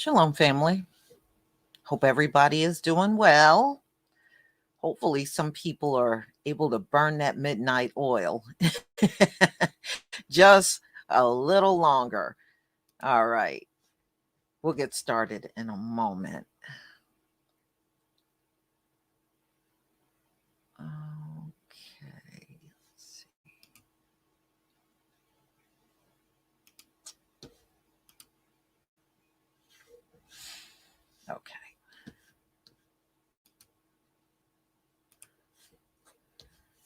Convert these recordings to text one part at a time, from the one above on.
Shalom, family. Hope everybody is doing well. Hopefully, some people are able to burn that midnight oil just a little longer. All right, we'll get started in a moment. Okay, let's see. Okay.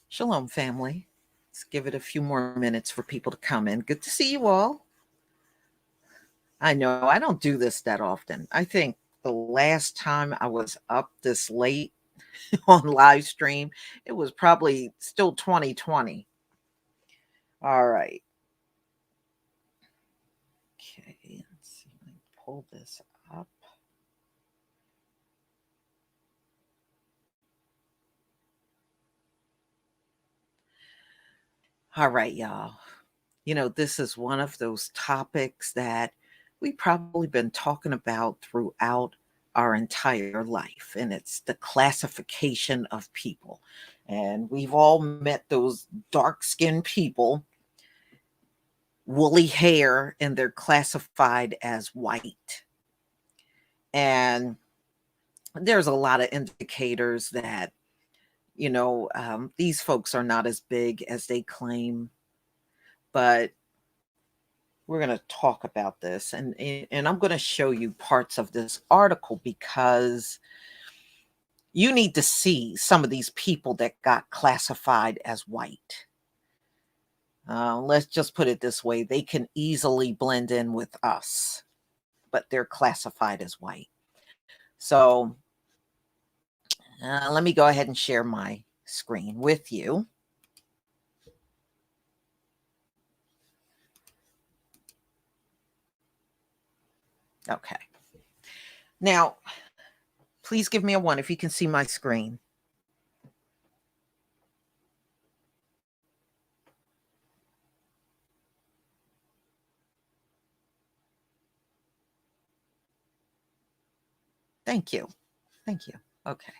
Shalom, family. Let's give it a few more minutes for people to come in. Good to see you all. I know I don't do this that often. I think the last time I was up this late on live stream, it was probably still 2020. All right. Okay, let's see. Let me pull this up. All right, y'all. You know, this is one of those topics that we've probably been talking about throughout our entire life, and it's the classification of people. And we've all met those dark-skinned people, woolly hair, and they're classified as white. And there's a lot of indicators that, these folks are not as big as they claim, but we're going to talk about this, and I'm going to show you parts of this article because you need to see some of these people that got classified as white. Let's just put it this way. They can easily blend in with us, but they're classified as white. So let me go ahead and share my screen with you. Okay. Now, please give me a 1 if you can see my screen. Thank you. Thank you. Okay.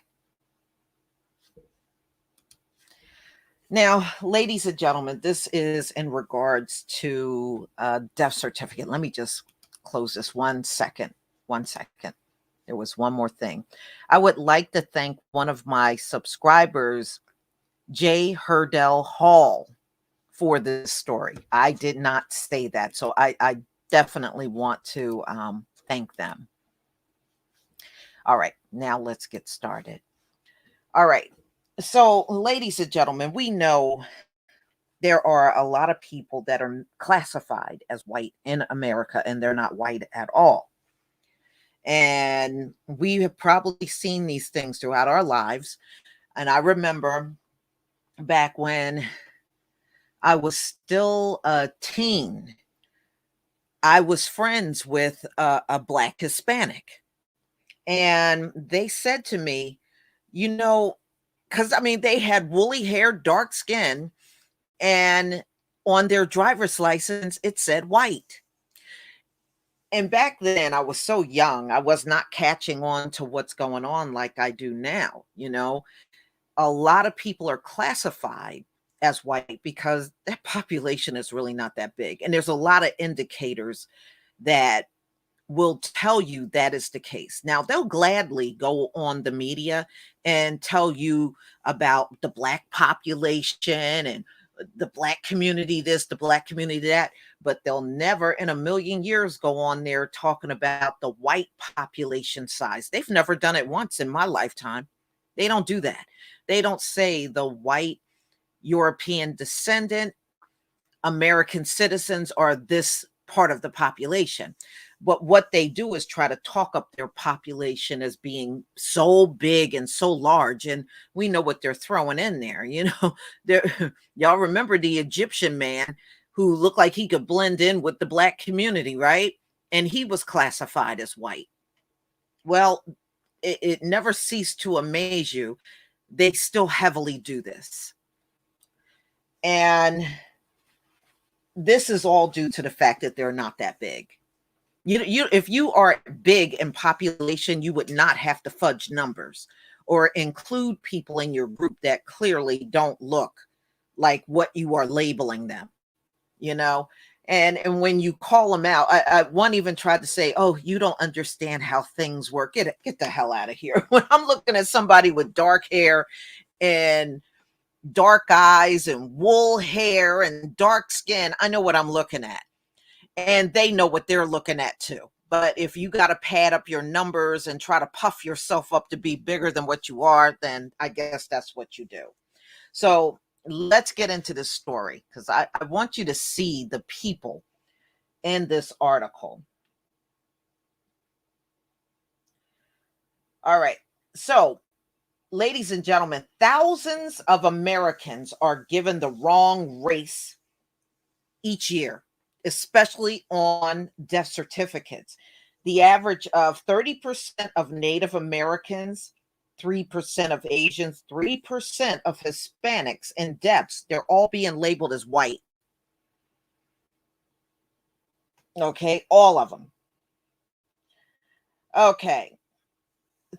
Now, ladies and gentlemen, this is in regards to a death certificate. Let me just close this 1 second. 1 second. There was one more thing. I would like to thank one of my subscribers, J. Hurdell Hall, for this story. I did not say that, so I definitely want to thank them. All right, now let's get started. All right. So, ladies and gentlemen, we know there are a lot of people that are classified as white in America, and they're not white at all. And we have probably seen these things throughout our lives. And I remember back when I was still a teen, I was friends with a Black Hispanic. And they said to me, because they had woolly hair, dark skin, and on their driver's license, it said white. And back then, I was so young, I was not catching on to what's going on like I do now. A lot of people are classified as white because that population is really not that big. And there's a lot of indicators that will tell you that is the case. Now, they'll gladly go on the media and tell you about the Black population and the Black community, this, the Black community, that, but they'll never in a million years go on there talking about the white population size. They've never done it once in my lifetime. They don't do that. They don't say the white European descendant American citizens are this part of the population. But what they do is try to talk up their population as being so big and so large. And we know what they're throwing in there. Y'all remember the Egyptian man who looked like he could blend in with the Black community, right? And he was classified as white. Well, it never ceased to amaze you. They still heavily do this. And this is all due to the fact that they're not that big. If you are big in population, you would not have to fudge numbers or include people in your group that clearly don't look like what you are labeling them, you know. And when you call them out, one even tried to say, "Oh, you don't understand how things work. Get the hell out of here." When I'm looking at somebody with dark hair and dark eyes and wool hair and dark skin, I know what I'm looking at. And they know what they're looking at too. But if you got to pad up your numbers and try to puff yourself up to be bigger than what you are, then I guess that's what you do. So let's get into this story, because I want you to see the people in this article. All right. So, ladies and gentlemen, thousands of Americans are given the wrong race each year, especially on death certificates. The average of 30% of Native Americans, 3% of Asians, 3% of Hispanics in deaths, they're all being labeled as white. Okay, all of them. Okay,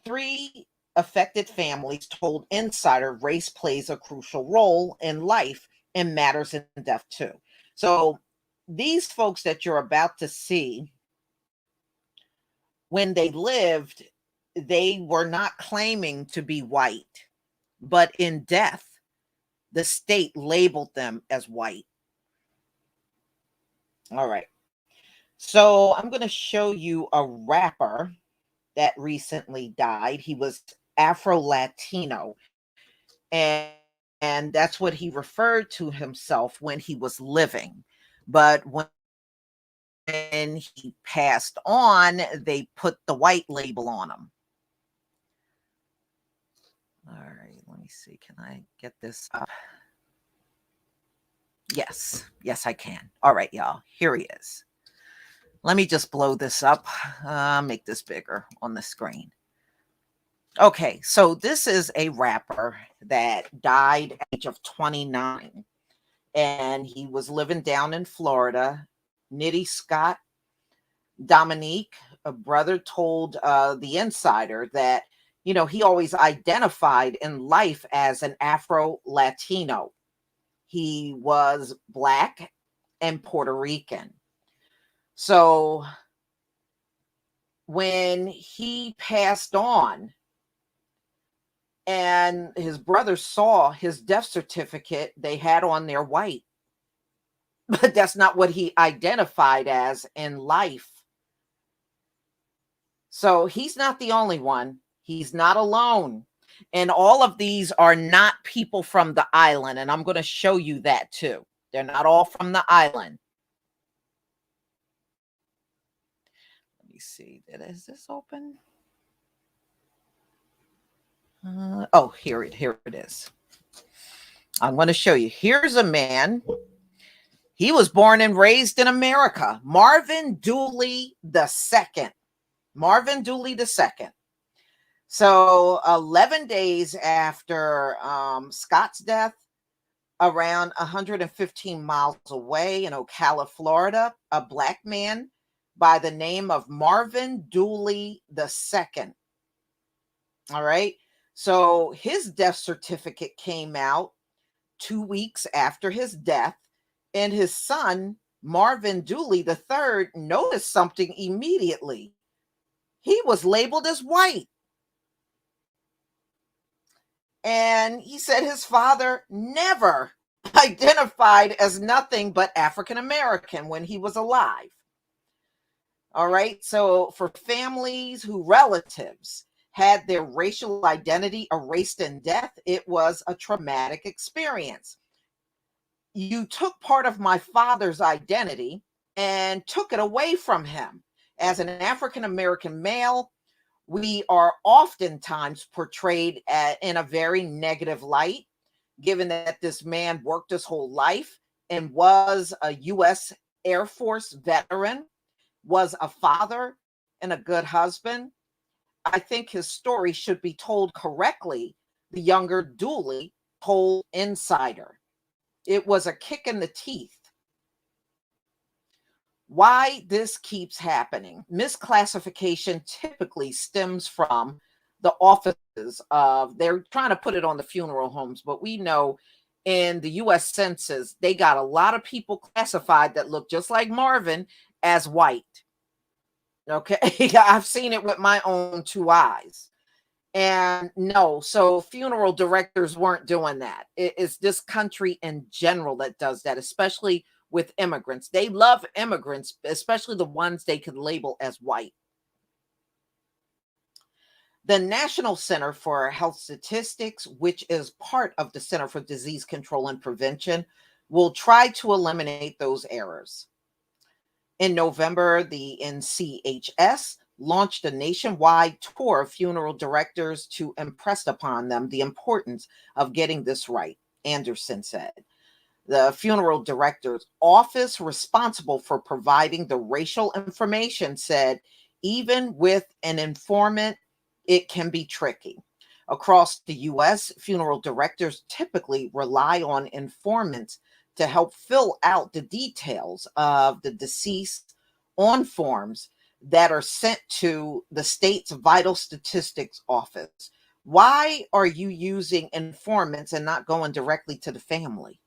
3 affected families told Insider race plays a crucial role in life and matters in death too. So these folks that you're about to see, when they lived, they were not claiming to be white, but in death, the state labeled them as white. All right. So I'm going to show you a rapper that recently died. He was Afro Latino, and that's what he referred to himself when he was living. But when he passed on, they put the white label on him. All right, let me see. Can I get this up? Yes, I can. All right, y'all. Here he is. Let me just blow this up, make this bigger on the screen. Okay, so this is a rapper that died at the age of 29, and he was living down in Florida. Nitty Scott Dominique, a brother, told the Insider that, he always identified in life as an Afro Latino. He was Black and Puerto Rican. So when he passed on and his brother saw his death certificate, they had on there white. But that's not what he identified as in life. So he's not the only one. He's not alone. And all of these are not people from the island. And I'm going to show you that too. They're not all from the island. Let me see. Is this open? Oh, here it is. I'm going to show you. Here's a man. He was born and raised in America. Marvin Dooley II. Marvin Dooley II. So 11 days after Scott's death, around 115 miles away in Ocala, Florida, a Black man by the name of Marvin Dooley II. All right. So his death certificate came out 2 weeks after his death, and his son, Marvin Dooley III, noticed something immediately. He was labeled as white. And he said his father never identified as nothing but African American when he was alive. All right. So for families who relatives had their racial identity erased in death, it was a traumatic experience. You took part of my father's identity and took it away from him. As an African American male, we are oftentimes portrayed in a very negative light, given that this man worked his whole life and was a U.S. Air Force veteran, was a father and a good husband. I think his story should be told correctly. The younger Dooley told Insider. It was a kick in the teeth. Why this keeps happening. Misclassification typically stems from the offices of, they're trying to put it on the funeral homes, but we know in the US Census, they got a lot of people classified that look just like Marvin as white. Okay. I've seen it with my own two eyes. And no, so funeral directors weren't doing that. It's this country in general that does that, especially with immigrants. They love immigrants, especially the ones they could label as white. The National Center for Health Statistics, which is part of the Center for Disease Control and Prevention, will try to eliminate those errors. In November, the NCHS launched a nationwide tour of funeral directors to impress upon them the importance of getting this right, Anderson said. The funeral director's office, responsible for providing the racial information, said even with an informant, it can be tricky. Across the US, funeral directors typically rely on informants to help fill out the details of the deceased on forms that are sent to the state's vital statistics office. Why are you using informants and not going directly to the family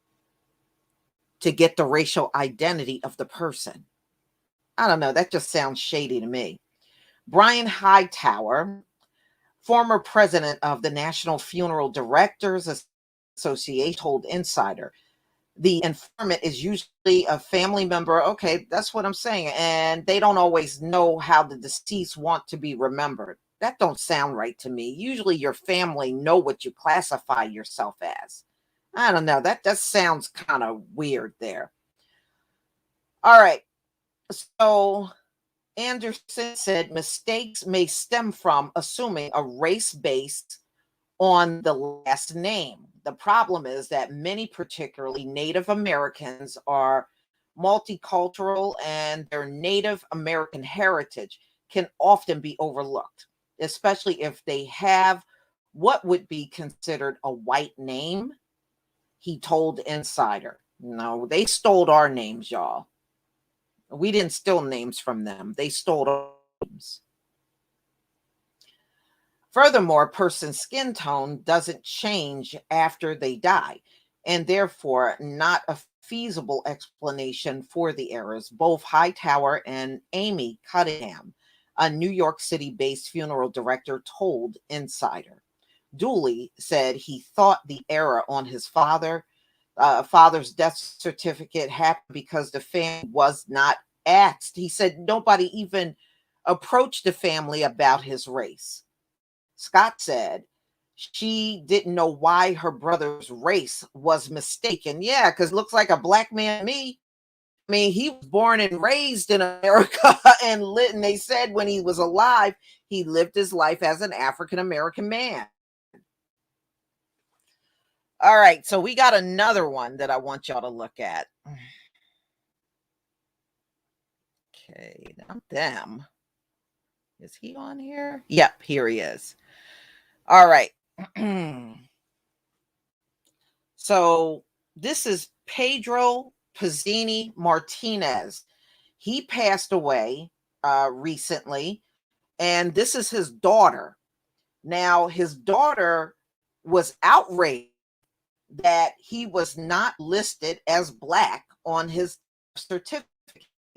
to get the racial identity of the person? I don't know. That just sounds shady to me. Brian Hightower, former president of the National Funeral Directors Association, told Insider, the informant is usually a family member. Okay, that's what I'm saying. And they don't always know how the deceased want to be remembered. That don't sound right to me. Usually your family know what you classify yourself as. I don't know. That sounds kind of weird there. All right. So Anderson said mistakes may stem from assuming a race based on the last name. The problem is that many, particularly Native Americans, are multicultural and their Native American heritage can often be overlooked, especially if they have what would be considered a white name, he told Insider. No, they stole our names, y'all. We didn't steal names from them. They stole our names. Furthermore, a person's skin tone doesn't change after they die, and therefore not a feasible explanation for the errors. Both Hightower and Amy Cunningham, a New York City-based funeral director, told Insider. Dooley said he thought the error on his father's death certificate happened because the family was not asked. He said nobody even approached the family about his race. Scott said she didn't know why her brother's race was mistaken. Yeah, because looks like a black man to me. I mean, he was born and raised in America and they said when he was alive, he lived his life as an African American man. All right, so we got another one that I want y'all to look at. Okay, not them. Is he on here? Yep, here he is. All right. So this is Pedro Pizzini Martinez. He passed away recently, and this is his daughter. Now, his daughter was outraged that he was not listed as black on his certificate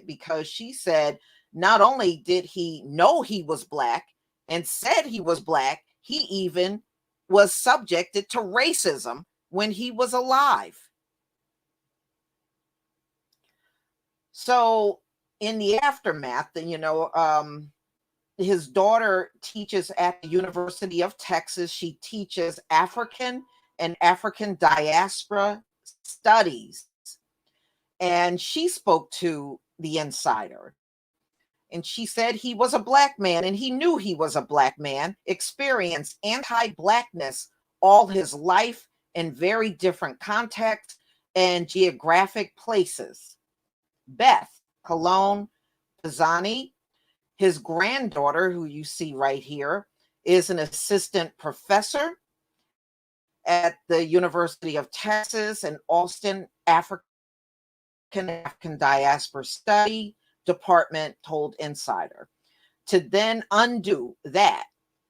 because she said not only did he know he was black and said he was black, he even was subjected to racism when he was alive. So in the aftermath, his daughter teaches at the University of Texas. She teaches African and African diaspora studies. And she spoke to the Insider. And she said he was a black man and he knew he was a black man, experienced anti-blackness all his life in very different contexts and geographic places. Beth Colon Pizzani, his granddaughter, who you see right here, is an assistant professor at the University of Texas in Austin, African Diaspora Study Department told Insider. To then undo that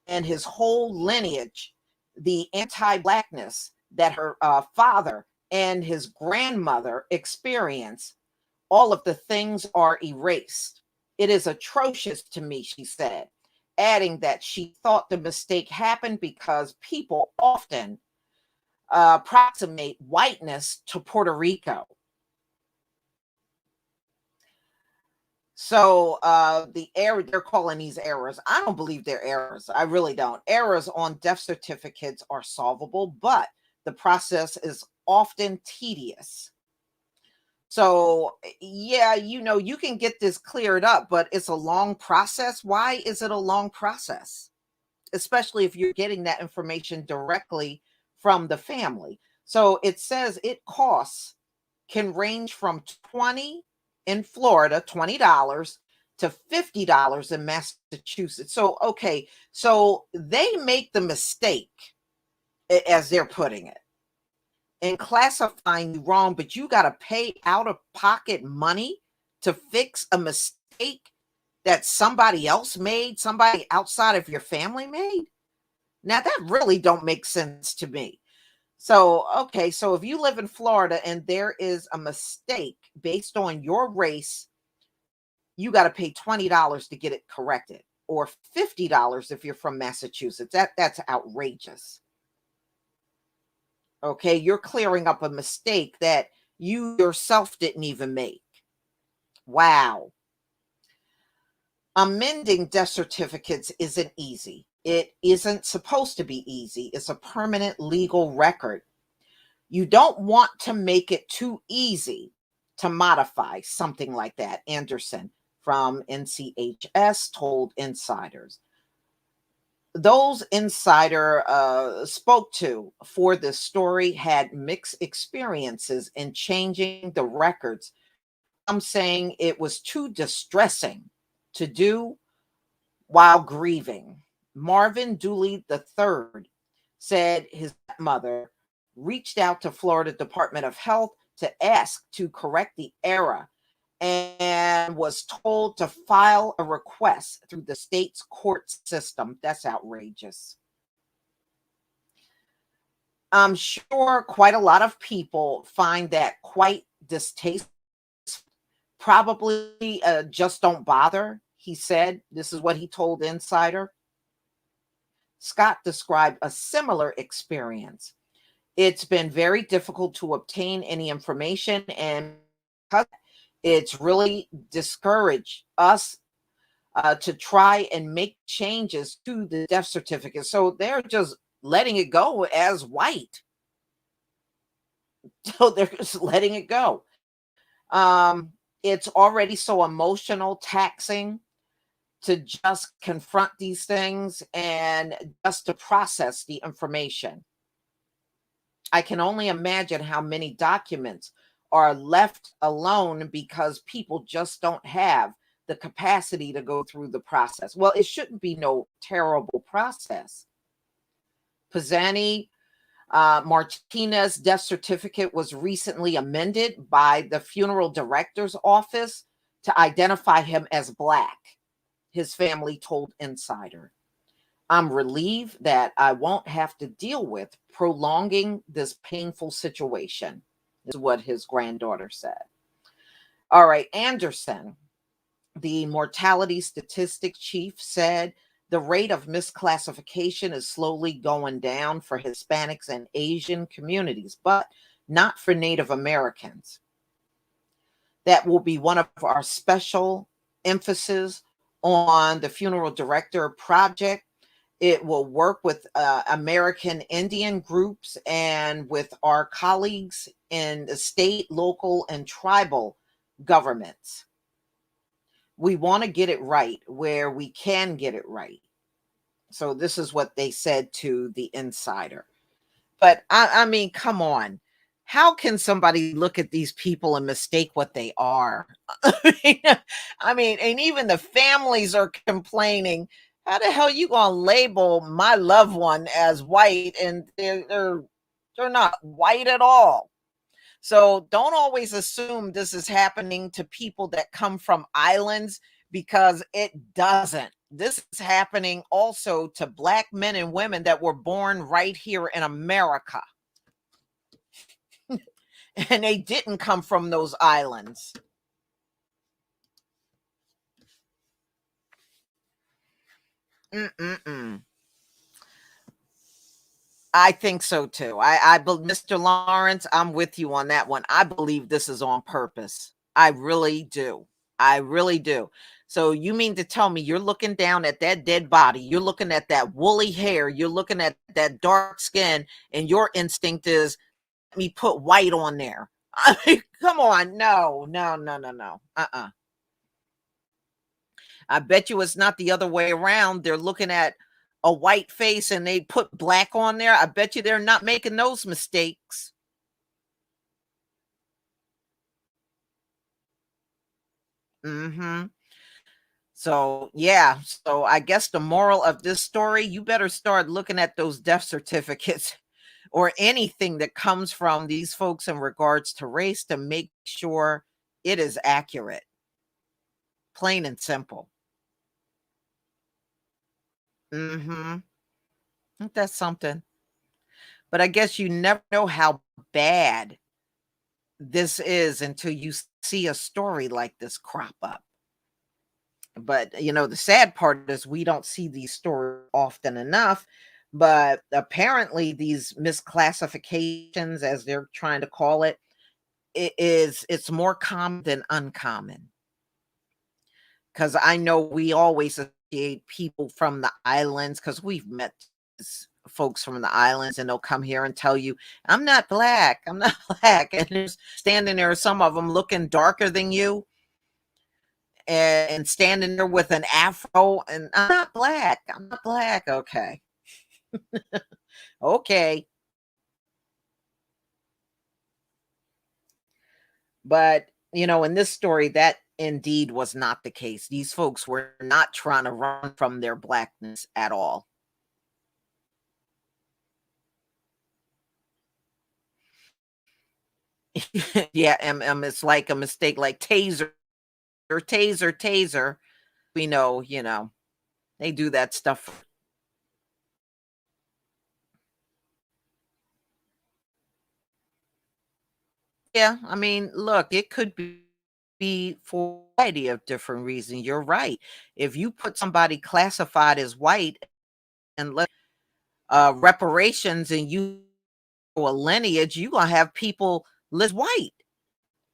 and his whole lineage, the anti-blackness that her father and his grandmother experienced, all of the things are erased. It is atrocious to me, she said, adding that she thought the mistake happened because people often approximate whiteness to Puerto Rico. So the error, they're calling these errors. I don't believe they're errors. I really don't. Errors on death certificates are solvable, but the process is often tedious. So yeah, you can get this cleared up, but it's a long process. Why is it a long process? Especially if you're getting that information directly from the family. So it says it costs can range from 20 in Florida, $20 to $50 in Massachusetts. So okay, so they make the mistake, as they're putting it, in classifying you wrong, but you got to pay out of pocket money to fix a mistake that somebody else made, somebody outside of your family made. Now that really don't make sense to me. So, okay, so if you live in Florida and there is a mistake based on your race, you got to pay $20 to get it corrected, or $50 if you're from Massachusetts. That's outrageous. Okay, you're clearing up a mistake that you yourself didn't even make. Wow. Amending death certificates isn't easy. It isn't supposed to be easy. It's a permanent legal record. You don't want to make it too easy to modify something like that, Anderson from NCHS told insiders. Those insider spoke to for this story had mixed experiences in changing the records. I'm saying it was too distressing to do while grieving. Marvin Dooley III said his mother reached out to Florida Department of Health to ask to correct the error and was told to file a request through the state's court system. That's outrageous. I'm sure quite a lot of people find that quite distasteful. Probably just don't bother, he said. This is what he told Insider. Scott described a similar experience. It's been very difficult to obtain any information, and it's really discouraged us to try and make changes to the death certificate. So they're just letting it go as white. So they're just letting it go. It's already so emotional, taxing to just confront these things and just to process the information. I can only imagine how many documents are left alone because people just don't have the capacity to go through the process. Well, it shouldn't be no terrible process. Pisani Martinez death certificate was recently amended by the funeral director's office to identify him as Black, his family told Insider. I'm relieved that I won't have to deal with prolonging this painful situation, is what his granddaughter said. All right, Anderson, the mortality statistics chief, said the rate of misclassification is slowly going down for Hispanics and Asian communities, but not for Native Americans. That will be one of our special emphasis on the funeral director project. It will work with American Indian groups and with our colleagues in the state, local, and tribal governments. We want to get it right where we can get it right. So this is what they said to the Insider. But I mean, come on. How can somebody look at these people and mistake what they are? I mean, and even the families are complaining. How the hell you gonna label my loved one as white and they're not white at all? So don't always assume this is happening to people that come from islands, because it doesn't. This is happening also to Black men and women that were born right here in America, and they didn't come from those islands. Mm-mm-mm. I think so too. Mr. Lawrence, I'm with you on that one. I believe this is on purpose. I really do. I really do. So you mean to tell me you're looking down at that dead body, you're looking at that woolly hair, you're looking at that dark skin, and your instinct is, let me put white on there. I mean, come on. No, no, no, no, no. I bet you it's not the other way around. They're looking at a white face and they put black on there. I bet you they're not making those mistakes. Mhm. So, yeah. So, I guess the moral of this story, you better start looking at those death certificates or anything that comes from these folks in regards to race to make sure it is accurate. Plain and simple. Mhm. Ain't that something? But I guess you never know how bad this is until you see a story like this crop up. But, the sad part is we don't see these stories often enough. But apparently, these misclassifications, as they're trying to call it, it's more common than uncommon. Because I know we always associate people from the islands, because we've met folks from the islands, and they'll come here and tell you, I'm not black, I'm not black. And there's standing there, some of them looking darker than you, and standing there with an afro, and I'm not black, I'm not black. Okay. Okay. But, in this story, that indeed was not the case. These folks were not trying to run from their blackness at all. Yeah, it's like a mistake, like taser, taser, taser. We know, they do that stuff. Yeah, I mean, look, it could be for a variety of different reasons. You're right. If you put somebody classified as white and let reparations, and you a lineage, you gonna have people live white.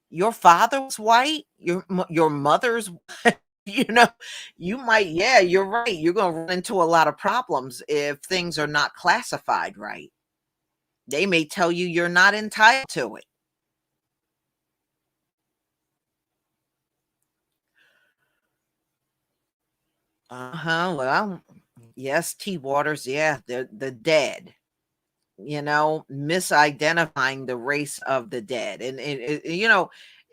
Your father was white. Your mother's, you know, you might. Yeah, you're right. You're gonna run into a lot of problems if things are not classified right. They may tell you you're not entitled to it. Uh-huh. Well, yes, T. Waters, yeah, the dead, misidentifying the race of the dead.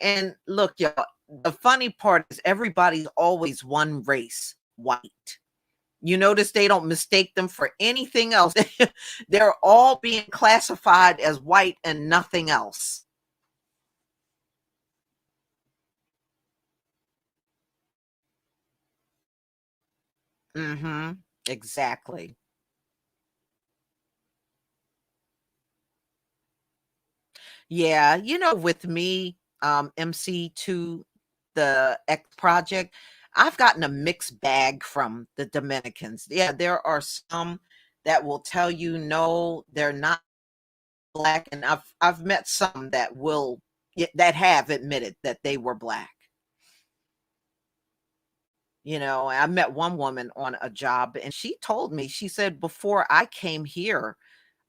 And look, y'all, the funny part is everybody's always one race, white. You notice they don't mistake them for anything else. They're all being classified as white and nothing else. Mhm. Exactly. Yeah, with me, MC to the X project, I've gotten a mixed bag from the Dominicans. Yeah, there are some that will tell you no, they're not black, and I've met some that will, that have admitted that they were black. I met one woman on a job, and she told me, she said, before I came here,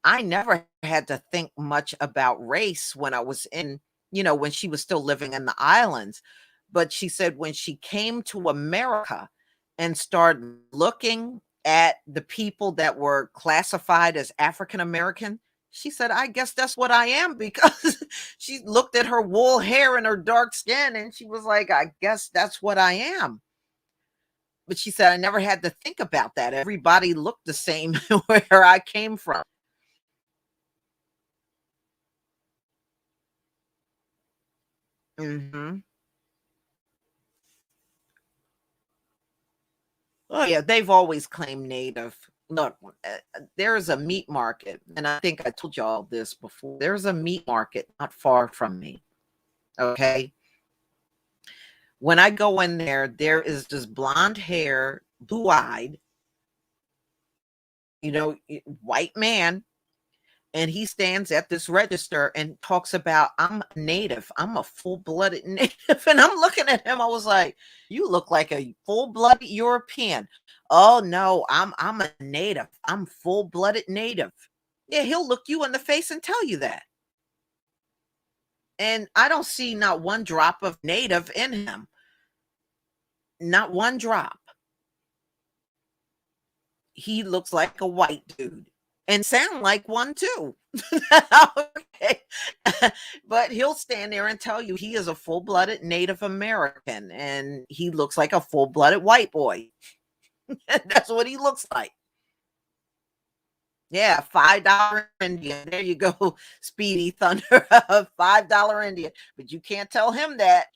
I never had to think much about race when I was when she was still living in the islands. But she said when she came to America and started looking at the people that were classified as African American, she said, I guess that's what I am, because she looked at her wool hair and her dark skin, and she was like, I guess that's what I am. But she said, I never had to think about that. Everybody looked the same where I came from. Mhm. Oh, yeah, they've always claimed native. Look, there's a meat market, and I think I told y'all this before. There's a meat market not far from me, okay? When I go in there, there is this blonde hair, blue-eyed, white man, and he stands at this register and talks about, "I'm native. I'm a full-blooded native." And I'm looking at him, I was like, "You look like a full-blooded European." "Oh, no, I'm a native. I'm full-blooded native." Yeah, he'll look you in the face and tell you that. And I don't see not one drop of native in him. Not one drop. He looks like a white dude and sound like one too. Okay. But he'll stand there and tell you he is a full-blooded Native American and he looks like a full-blooded white boy. That's what he looks like. Yeah, $5 Indian. There you go, Speedy Thunder. $5 Indian. But you can't tell him that.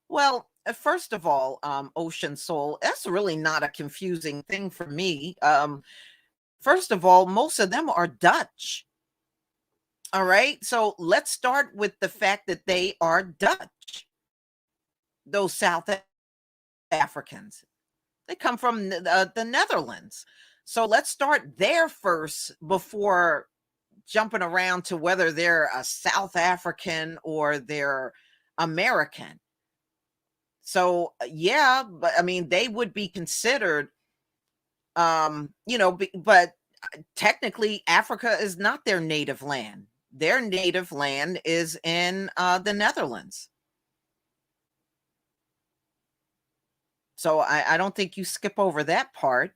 Well, first of all, Ocean Soul, that's really not a confusing thing for me. First of all, most of them are Dutch. All right. So let's start with the fact that they are Dutch, those South Africans. They come from the Netherlands. So let's start there first before jumping around to whether they're a South African or they're American. So yeah, but I mean, they would be considered, but technically Africa is not their native land. Their native land is in the Netherlands. So I don't think you skip over that part.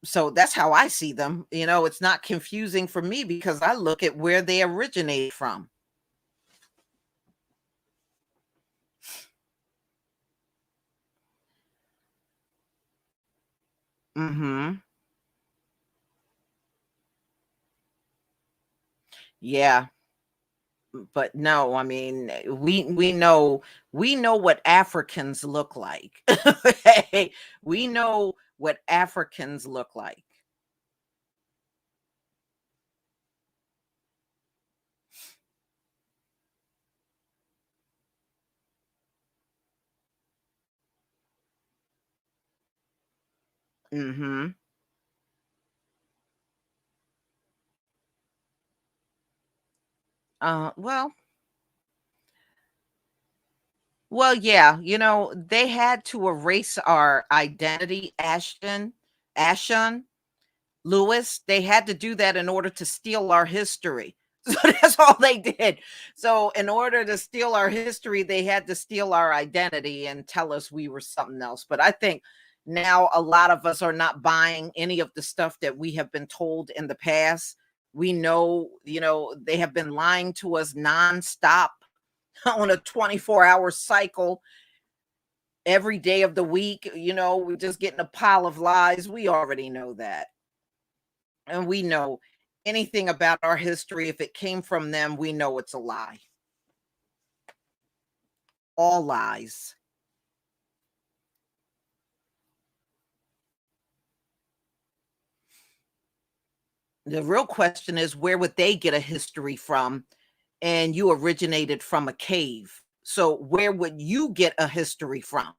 So that's how I see them. It's not confusing for me because I look at where they originate from. Hmm. Yeah, but no, I mean, we know what Africans look like. Okay? We know what Africans look like. Mhm. Well, yeah, they had to erase our identity, Ashton Lewis. They had to do that in order to steal our history. So that's all they did. So in order to steal our history, they had to steal our identity and tell us we were something else. But I think now a lot of us are not buying any of the stuff that we have been told in the past. We know, they have been lying to us nonstop on a 24-hour cycle every day of the week. We're just getting a pile of lies. We already know that. And we know anything about our history, if it came from them, we know it's a lie. All lies. The real question is, where would they get a history from? And you originated from a cave. So where would you get a history from?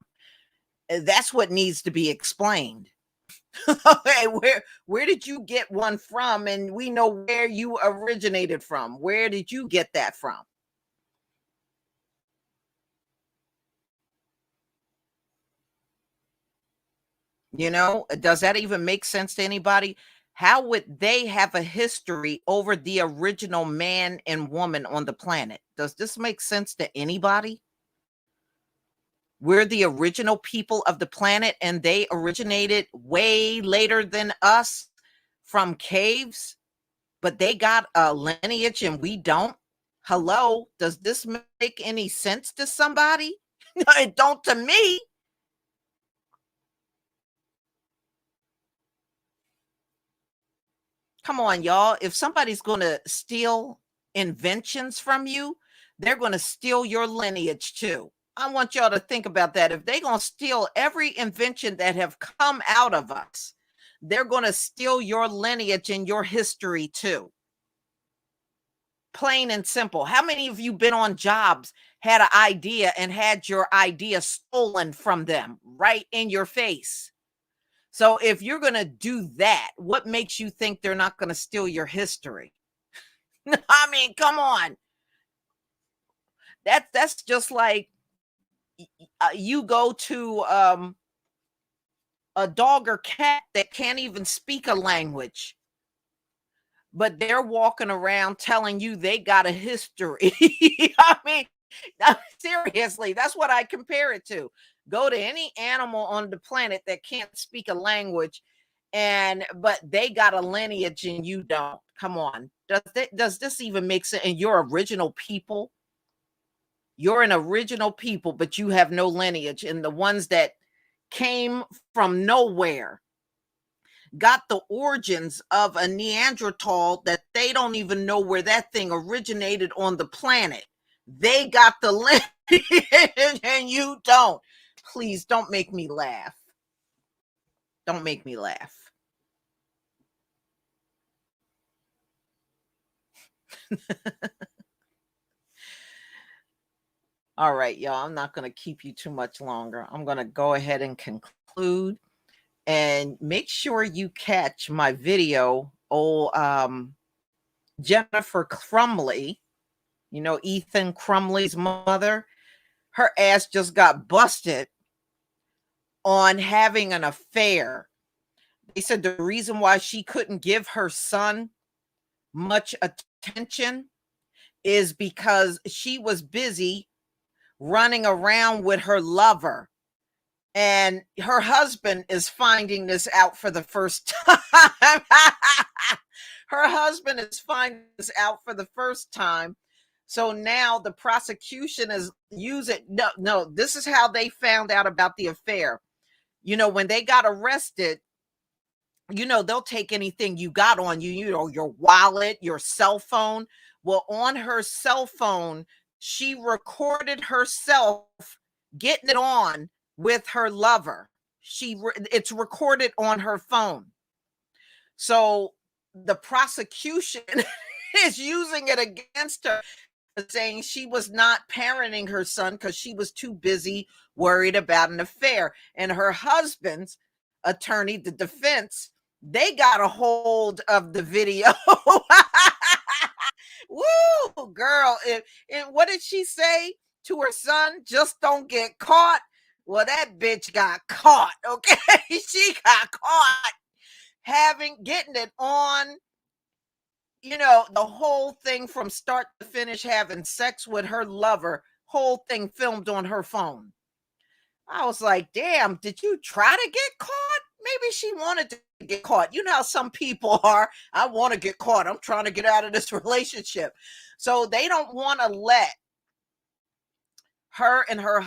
That's what needs to be explained. Okay, where did you get one from? And we know where you originated from. Where did you get that from? Does that even make sense to anybody? How would they have a history over the original man and woman on the planet? Does this make sense to anybody? We're the original people of the planet and they originated way later than us from caves, but they got a lineage and we don't. Hello, does this make any sense to somebody? It don't to me. Come on, y'all. If somebody's going to steal inventions from you, they're going to steal your lineage too. I want y'all to think about that. If they're going to steal every invention that have come out of us, they're going to steal your lineage and your history too. Plain and simple. How many of you been on jobs, had an idea and had your idea stolen from them right in your face? So if you're going to do that, what makes you think they're not going to steal your history? I mean, come on. That's just like you go to a dog or cat that can't even speak a language, but they're walking around telling you they got a history. I mean, seriously, that's what I compare it to. Go to any animal on the planet that can't speak a language, but they got a lineage and you don't. Come on. Does this even make sense? And you're original people. You're an original people, but you have no lineage. And the ones that came from nowhere got the origins of a Neanderthal that they don't even know where that thing originated on the planet. They got the lineage and you don't. Please don't make me laugh. Don't make me laugh. All right, y'all. I'm not going to keep you too much longer. I'm going to go ahead and conclude. And make sure you catch my video. Jennifer Crumley, you know, Ethan Crumley's mother, her ass just got busted on having an affair. They said the reason why she couldn't give her son much attention is because she was busy running around with her lover. And her husband is finding this out for the first time. Her husband is finding this out for the first time. So now the prosecution is using, no, this is how they found out about the affair. You know, when they got arrested, you know, they'll take anything you got on you, you know, your wallet, your cell phone. Well, on her cell phone, she recorded herself getting it on with her lover. It's recorded on her phone. So the prosecution is using it against her, saying she was not parenting her son because she was too busy worried about an affair. And her husband's attorney, the defense, they got a hold of the video. Woo, girl. And what did she say to her son? Just don't get caught. Well, that bitch got caught. Okay. She got caught getting it on, you know, the whole thing from start to finish, having sex with her lover, whole thing filmed on her phone. I was like, damn, did you try to get caught? Maybe she wanted to get caught. You know how some people are. I want to get caught. I'm trying to get out of this relationship. So they don't want to let her and her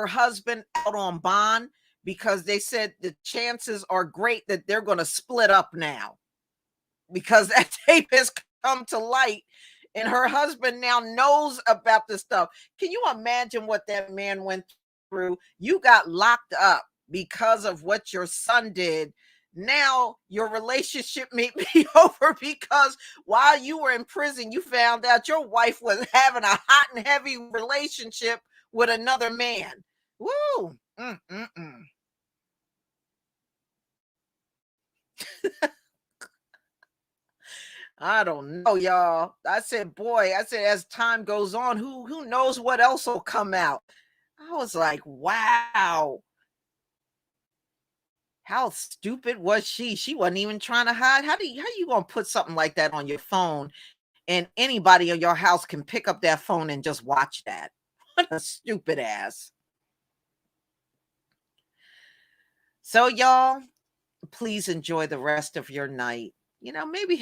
husband out on bond because they said the chances are great that they're going to split up now because that tape has come to light and her husband now knows about this stuff. Can you imagine what that man went through? You got locked up because of what your son did. Now your relationship may be over because while you were in prison, you found out your wife was having a hot and heavy relationship with another man. Woo! I don't know, y'all. I said, boy, as time goes on, who knows what else will come out? I was like, wow. How stupid was she? She wasn't even trying to hide. How you gonna put something like that on your phone and anybody in your house can pick up that phone and just watch that? What a stupid ass. So y'all, please enjoy the rest of your night. You know, maybe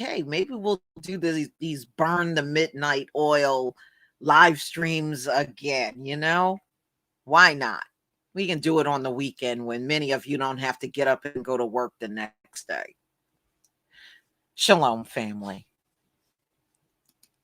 we'll do these burn the midnight oil live streams again, you know? Why not? We can do it on the weekend when many of you don't have to get up and go to work the next day. Shalom, family.